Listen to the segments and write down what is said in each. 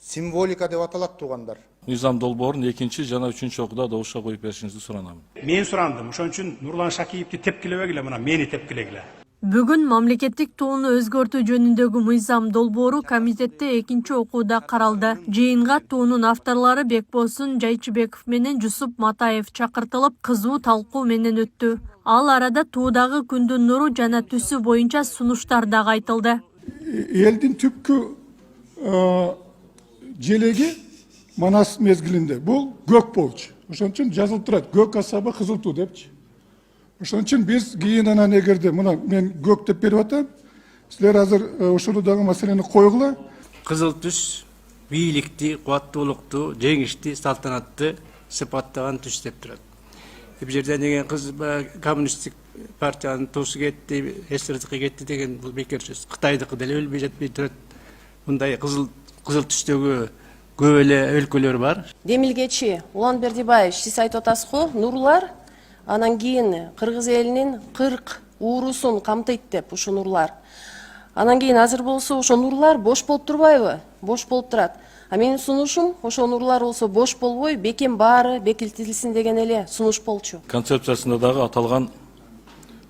символика деп аталат туугандар. Мыйзам долбоорун 2 жана 3 окууда добушка коюп беришиңизди суранам. Мен сурандым. Ошон үчүн Нурлан Шакиевди тепкилебегиле, мына мени тепкилегиле. Бүгүн мамлекеттик тууну өзгөртүү жөнүндөгү мыйзам долбоору комитетте 2 окууда каралды. Жыйынга туунун авторлору Бекболсун Жайчыбеков менен Жусуп Матаев чакыртылып, кызуу талкуу менен өттү. Ал арада туудагы күндүн нуру жана түсү боюнча сунуштар дагы айтылды. Элдин түпкү желеги Манас мезгилинде бул көк болчу. Ошон үчүн жазылып турат көк асаба кызыл туу депчи. Ошон үчүн биз кийин анан эгерде мына мен көк деп берип атам, силер азыр ошол дагы маселени койгула. Кызыл түс бийликти, кубаттуулукту, жеңишти, салтанатты сыпаттаган түс деп турат. Бул жерден деген кыз коммунисттик партиянын туусу кетти, СССРдики кетти деген бул бекер сөз. Кытайдыкы деле өлбөй жатпай турат. Мындай кызыл түстөгү көп эле өлкөлөр бар. Демилгечи Улан Бердибаев сиз айтып атасызго, нурлар анан кийин кыргыз элинин 40 уурусун камтыйт деп ушул нурлар. Анан кийин азыр болсо ошо нурлар бош болуп турбайбы? Бош болуп турат. А менин сунушум ошо нурлар болсо бош болбой, бекем баары бекитилсин деген эле сунуш болчу. Концепциясында дагы аталган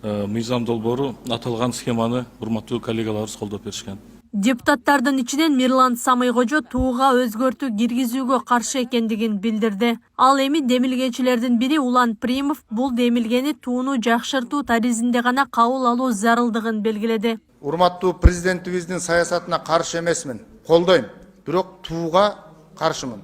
мыйзам долбоору аталган схеманы урматтуу коллегаларыбыз колдоп беришкен. Депутаттардын ичинен Мирлан Самыйкожо тууга өзгөртүү киргизүүгө каршы экендигин билдирди. Ал эми демилгечилердин бири Улан Примов бул демилгени тууну жакшыртуу таризинде гана кабыл алуу зарылдыгын белгиледи. Урматтуу президентибиздин саясатына каршы эмесмин, колдойм. Бирок тууга каршымын.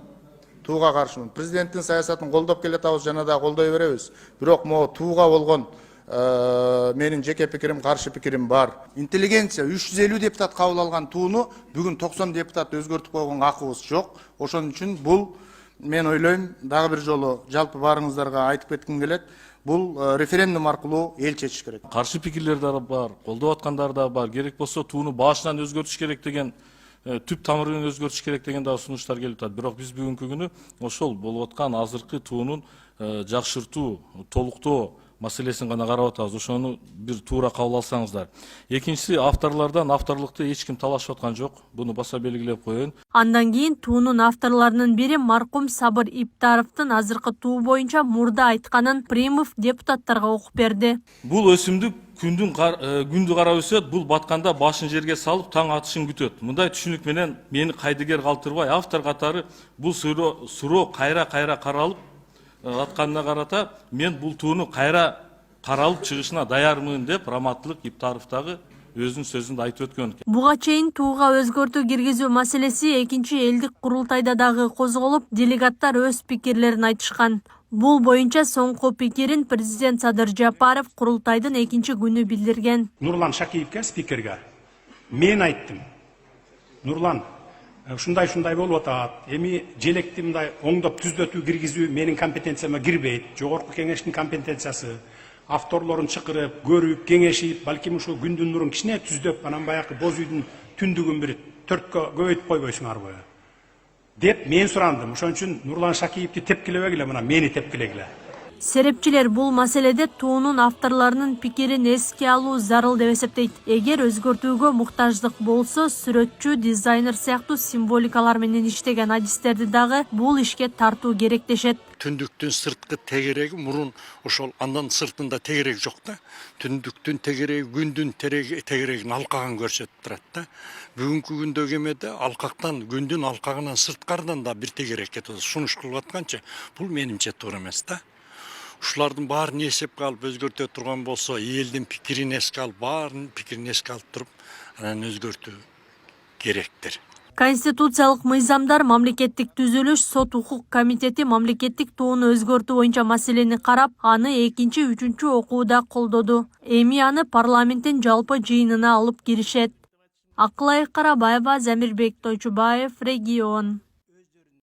Тууга каршымын. Президенттин саясатын колдоп келатабыз жана да колдой беребиз. Бирок могу тууга болгон менин жеке пикирим, каршы пикирим бар. Интеллигенция 350 депутат кабыл алган тууну бүгүн 90 депутат өзгөртүп койгонго акыбыз жок. Ошон үчүн бул мен ойлойм, дагы бир жолу жалпы баарыңыздарга айтып кетким келет. Бул референдум аркылуу эл чечиш керек. Каршы пикирлер да бар, колдоп аткандар да бар. Керек болсо тууну башынан өзгөртүш керек деген, түп тамырын өзгөртүш керек деген дагы сунуштар келип атат. Бирок биз бүгүнкү күнү ошол болуп аткан азыркы туунун жакшыртуу, толуктоо маселесин гана карап атабыз. Ошону бир туура кабыл алсаңыздар. Экинчиси, авторлордон авторлукту эч ким талашып аткан жок. Буну баса белгилеп коеюн. Андан кийин туунун авторлорунун бири маркум Сабыр Иптаровдун азыркы туу боюнча мурда айтканын Примов депутаттарга окуп берди. Бул өсүмдүк күндү карап өсөт, бул батканда башын жерге салып таң атышын күтөт. Мындай түшүнүк менен мени кайдыгер калтырбай, автор катары бул суроо кайра каралып атканына карата мен бул тууну кайра каралып чыгышына даярмын деп Раматтылык Иптаров дагы өзүнүн сөзүндө айтып өткөн. Буга чейин тууга өзгөртүү киргизүү маселеси экинчи элдик курултайда дагы козголуп, делегаттар өз пикирлерин айтышкан. Бул боюнча соңку пикирин президент Садыр Жапаров курултайдын экинчи күнү билдирген. Нурлан Шакиевке, спикерге мен айттым. Нурлан, ушундай болуп атат. Эми желекти мындай оңдоп түзөтүү киргизүү менин компетенцияма кирбейт. Жогорку кеңештин компетенциясы. Авторлорун чакырып, көрүп, кеңешип, балким ушул күндүн нурун кичине түздөп, анан баягы боз үйдүн түндүгүн бир 4кө көбөйтүп койбойсуңарбы деп мен сурандым. Ошон үчүн Нурлан Шакиевди тепкилебегиле, мына мени тепкилегиле. Серепчилер бул маселеде туунун авторлорунун пикирин эске алуу зарыл деп эсептейт. Эгер өзгөртүүгө муктаждык болсо, сүрөтчү, дизайнер сыяктуу символикалар менен иштеген адистерди дагы бул ишке тартуу керек дешет. Түндүктүн сырткы тегереги мурун ошол андан сыртында тегерек жок да. Түндүктүн тегереги күндүн тегерегин алкаган көрсөтүп турат да. Бүгүнкү күндөгү эмеде алкактан, күндүн алкагынан сырткардан да бир тегерек кетет. Сунуш кылып атканча бул менимче туура эмес да. Ушулардын баарын эсепке алып өзгөртө турган болсо, элдин пикирин эске алып, баарын пикирин эске алып туруп, анан өзгөртүү керектир. Конституциялык мыйзамдар, мамлекеттик түзүлүш, сот укук комитети мамлекеттик тууну өзгөртүү боюнча маселени карап, аны 2-3 окууда колдоду. Эми аны парламенттин жалпы жыйынына алып киришет. Акылай Карабаева, Замирбек Тойчубаев, Регион.